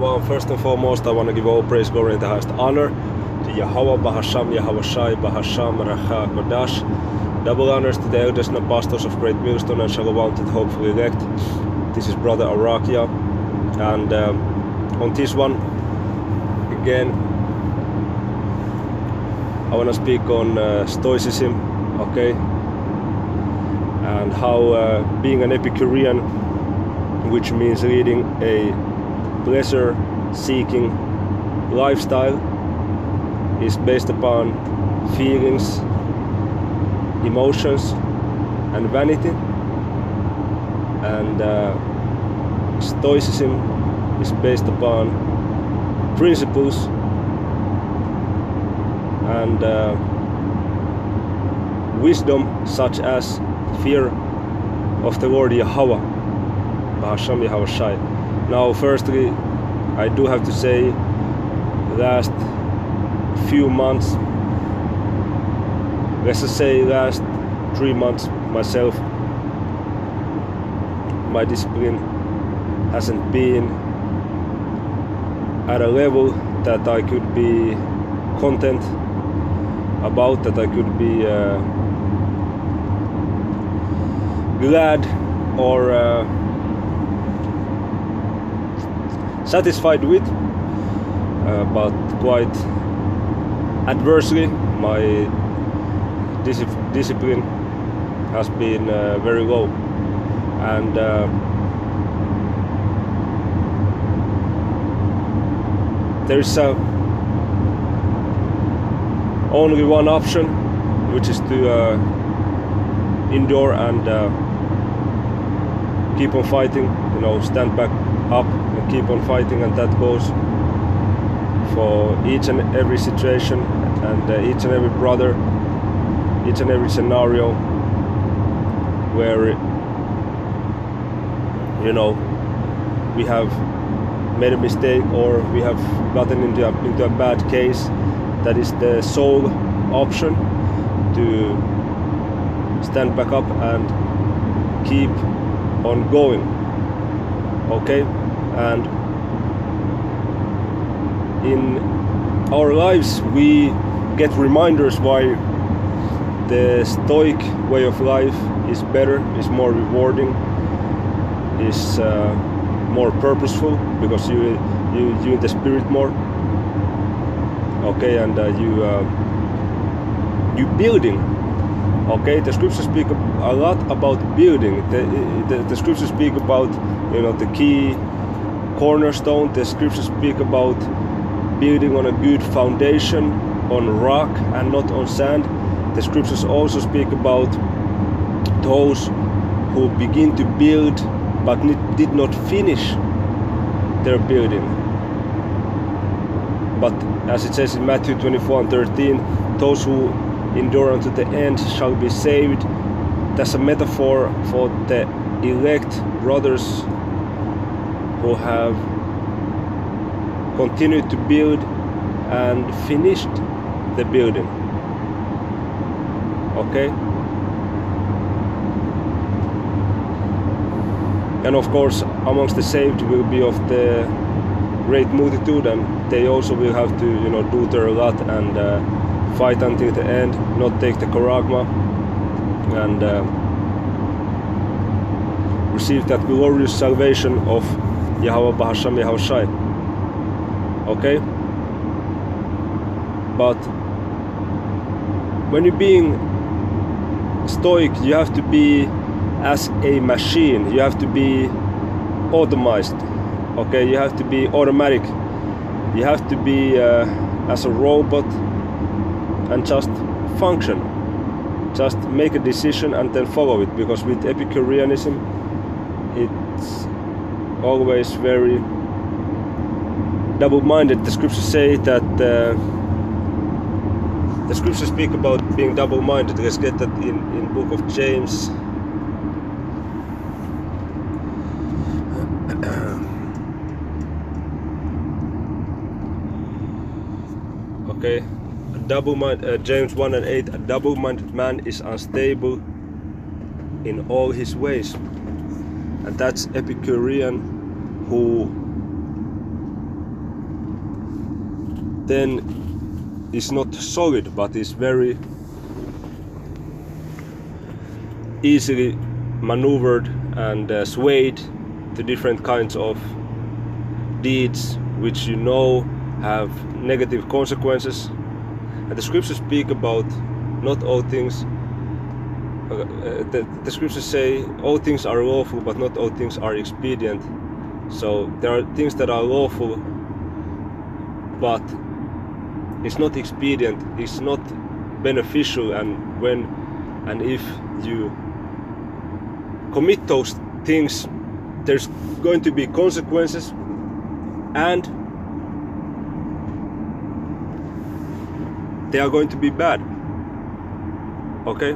Well, first and foremost, I want to give all praise, glory, and the highest honor to Yahweh, Bahasham, Yahweh Shai, Bahasham, Racha, Kodash. Double honors to the elders and apostles of Great Millstone and Shalom to the hopefully elect. This is Brother Arakia, and on this one, again, I want to speak on Stoicism, okay, and how being an Epicurean, which means leading a pleasure-seeking lifestyle, is based upon feelings, emotions, and vanity. And Stoicism is based upon principles and wisdom, such as fear of the Lord Yahweh, Bahasham Yahweh Shai. Now, firstly, I do have to say, last few months, let's just say last 3 months myself, my discipline hasn't been at a level that I could be content about, that I could be glad or satisfied with, but quite adversely, my discipline has been very low, and there is only one option, which is to endure and keep on fighting, stand back up and keep on fighting, and that goes for each and every situation and each and every brother, each and every scenario where we have made a mistake or we have gotten into a bad case. That is the sole option, to stand back up and keep on going, okay? And in our lives we get reminders why the Stoic way of life is better, is more rewarding, is more purposeful, because you in the spirit more, okay, and you building, okay. The scriptures speak a lot about building. The scriptures speak about the key cornerstone. The scriptures speak about building on a good foundation, on rock and not on sand. The scriptures also speak about those who begin to build but did not finish their building. But as it says in Matthew 24:13, those who endure unto the end shall be saved. That's a metaphor for the elect brothers who have continued to build and finished the building, okay? And of course, amongst the saved will be of the great multitude, and they also will have to do their lot and fight until the end, not take the charagma, and receive that glorious salvation of Yahweh Bahasham Yahweh Shai, okay? But when you're being Stoic, you have to be as a machine, you have to be automized, okay? You have to be automatic, you have to be as a robot and just function, just make a decision and then follow it, because with Epicureanism it's always very double-minded. The scriptures say that the scriptures speak about being double-minded. Let's get that in book of James. Okay, James 1:8, a double-minded man is unstable in all his ways. And that's Epicurean who then is not solid, but is very easily maneuvered and swayed to different kinds of deeds which you know have negative consequences. And the scriptures speak about not all things. The scriptures say all things are lawful, but not all things are expedient. So there are things that are lawful, but it's not expedient, it's not beneficial, and if you commit those things, there's going to be consequences, and they are going to be bad. Okay?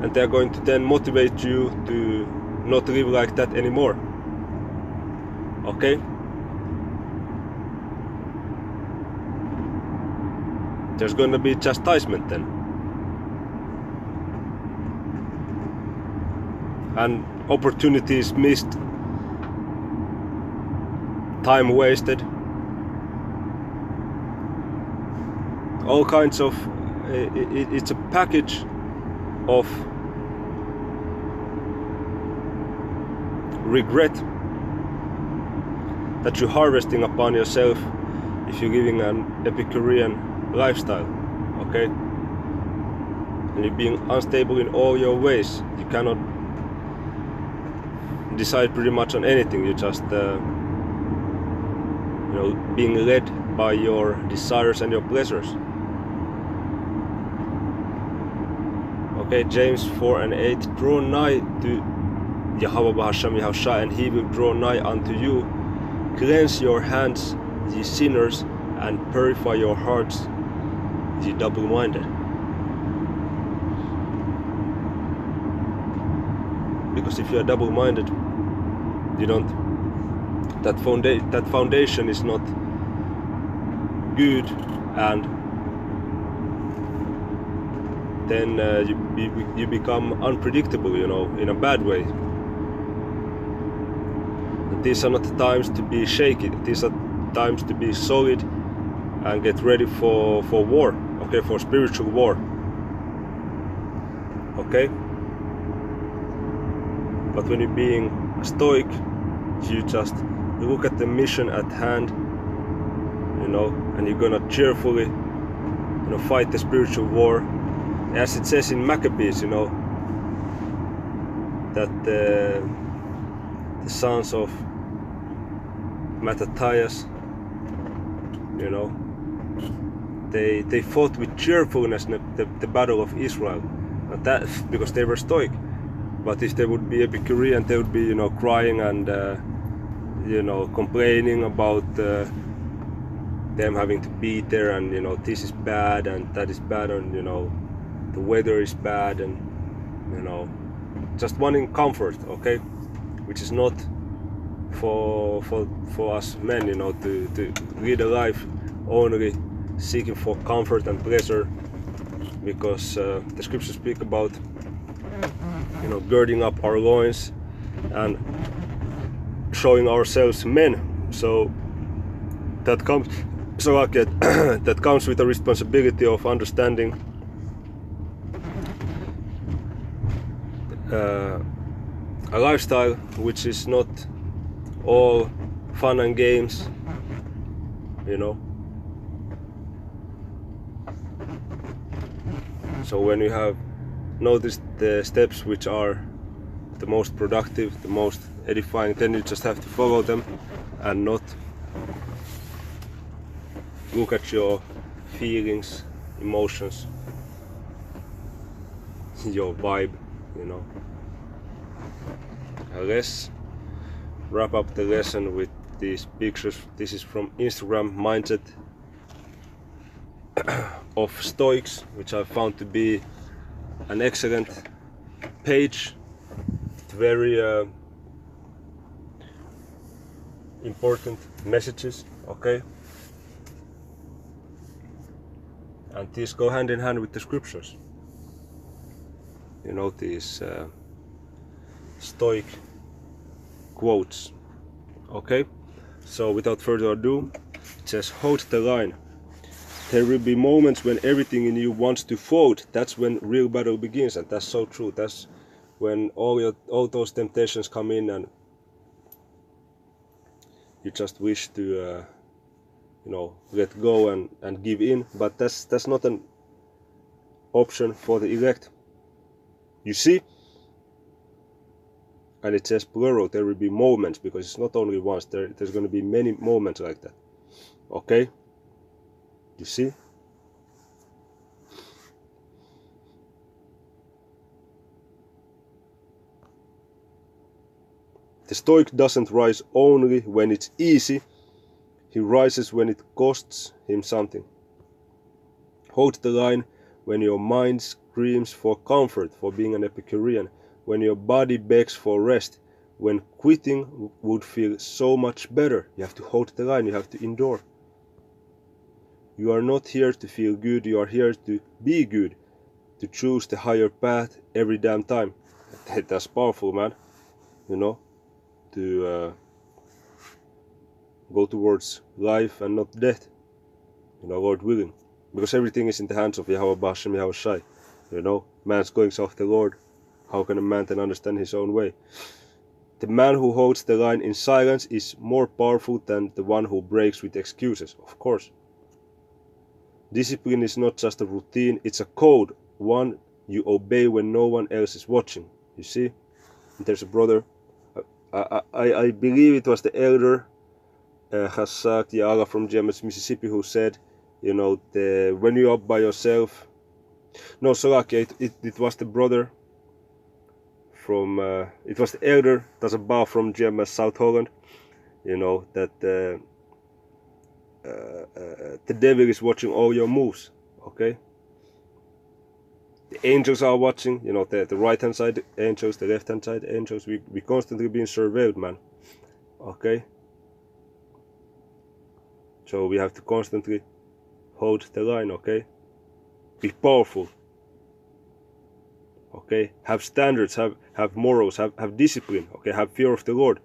And they are going to then motivate you to not live like that anymore. Okay? There's going to be chastisement then. And opportunities missed, time wasted, all kinds of it's a package of regret that you're harvesting upon yourself if you're living an Epicurean lifestyle. Okay? And you're being unstable in all your ways. You cannot decide pretty much on anything. You're just being led by your desires and your pleasures. Okay, James 4:8, draw nigh to Yahweh Bahasham Yahushua, and he will draw nigh unto you. Cleanse your hands, ye sinners, and purify your hearts, ye double-minded. Because if you are double-minded, you don't. That foundation is not good, and then you become unpredictable, in a bad way. And these are not the times to be shaky. These are times to be solid and get ready for war. Okay, for spiritual war. Okay. But when you're being a Stoic, you just look at the mission at hand, and you're gonna cheerfully, fight the spiritual war. As it says in Maccabees, that the sons of Mattathias, they fought with cheerfulness the battle of Israel. And that because they were Stoic. But if they would be Epicurean, they would be, crying and, complaining about them having to be there, and, this is bad and that is bad, and, the weather is bad, and, just wanting comfort, okay? Which is not for us men, to lead a life only seeking for comfort and pleasure, because the scriptures speak about girding up our loins and showing ourselves men. So that comes that comes with a responsibility of understanding a lifestyle which is not all fun and games, So when you have noticed the steps which are the most productive, the most edifying, then you just have to follow them and not look at your feelings, emotions, your vibe, Let's wrap up the lesson with these pictures. This is from Instagram Mindset of Stoics, which I found to be an excellent page, very important messages, okay? And these go hand in hand with the scriptures. These Stoic quotes, okay? So without further ado, it says, hold the line, There will be moments when everything in you wants to fold. That's when real battle begins, and that's so true. That's when all those temptations come in, and you just wish to let go and give in. But that's not an option for the elect. You see, and it says plural. There will be moments, because it's not only once. There's going to be many moments like that. Okay, you see. The Stoic doesn't rise only when it's easy, he rises when it costs him something. Hold the line when your mind screams for comfort, for being an Epicurean, when your body begs for rest, when quitting would feel so much better. You have to hold the line, you have to endure. You are not here to feel good, you are here to be good, to choose the higher path every damn time. That's powerful, man. To go towards life and not death, Lord willing, because everything is in the hands of Yahweh Bashem, Yahweh Shai. Man's goings off the Lord. How can a man then understand his own way? The man who holds the line in silence is more powerful than the one who breaks with excuses, of course. Discipline is not just a routine, it's a code, one you obey when no one else is watching. You see, there's a brother, I believe it was the elder Hassak Yala from James, Mississippi, who said, when you're up by yourself. No, Solaki, it was the brother from, it was the elder Tazabah from James, South Holland, that the devil is watching all your moves, okay? The angels are watching, the right hand side angels, the left hand side angels. We constantly being surveilled, man. Okay? So we have to constantly hold the line, okay? Be powerful. Okay? Have standards, have morals, have discipline, okay? Have fear of the Lord.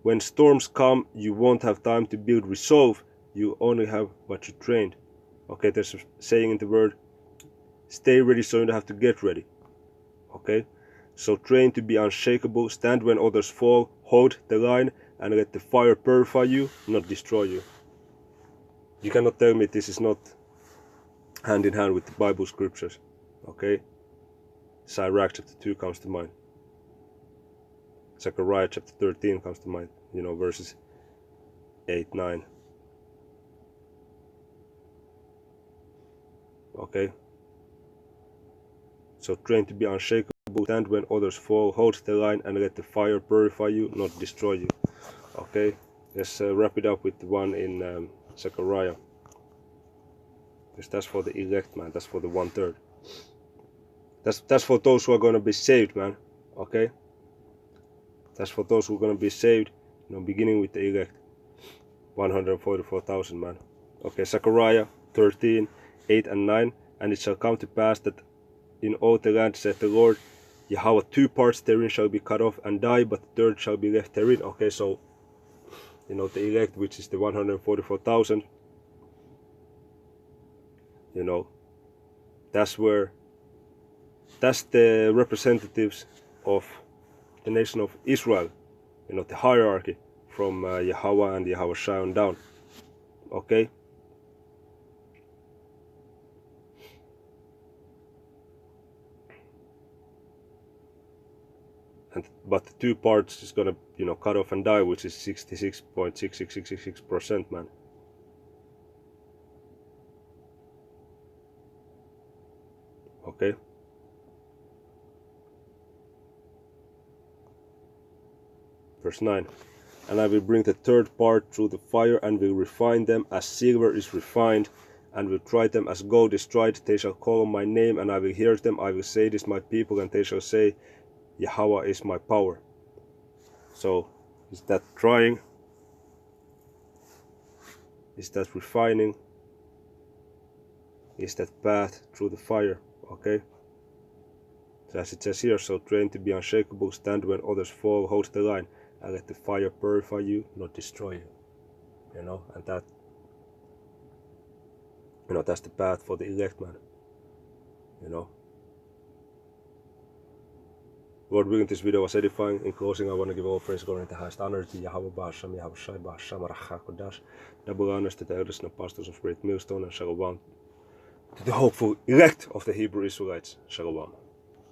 When storms come, you won't have time to build resolve, you only have what you trained. Okay, there's a saying in the word, stay ready so you don't have to get ready. Okay? So train to be unshakable, stand when others fall, hold the line, and let the fire purify you, not destroy you. You cannot tell me this is not hand in hand with the Bible scriptures. Okay? Sirach chapter 2 comes to mind. Zechariah chapter 13 comes to mind. Verses 8, 9. Okay? So train to be unshakable, stand when others fall, hold the line, and let the fire purify you, not destroy you. Okay? Let's wrap it up with the one in Zechariah. Because that's for the elect, man. That's for the 1/3. That's for those who are going to be saved, man. Okay? That's for those who are going to be saved, beginning with the elect. 144,000, man. Okay, Zechariah 13, 8 and 9. And it shall come to pass that in all the land, saith the Lord, Yahweh, 2 parts therein shall be cut off and die, but the third shall be left therein. Okay, so, the elect, which is the 144,000, that's the representatives of the nation of Israel, the hierarchy from Yahweh and Yahweh Shai on down. Okay? But the 2 parts is gonna, cut off and die, which is 66.66666%, man. Okay? Verse 9. And I will bring the 3rd part through the fire, and will refine them as silver is refined, and will try them as gold is tried. They shall call on my name, and I will hear them. I will say, this is my people, and they shall say, Yahweh is my power. So, is that trying? Is that refining? Is that path through the fire? Okay? So as it says here, so train to be unshakable, stand when others fall, hold the line, and let the fire purify you, not destroy you. And You know, that's the path for the elect, man. You know. Lord, we think this video was edifying. In closing, I want to give all praise, glory, and the highest honor to Yahweh Basham, Yahweh Shai Basham, Racha Kodash, double honors to the elders and apostles of Great Millstone, and Shalom to the hopeful elect of the Hebrew Israelites. Shalom.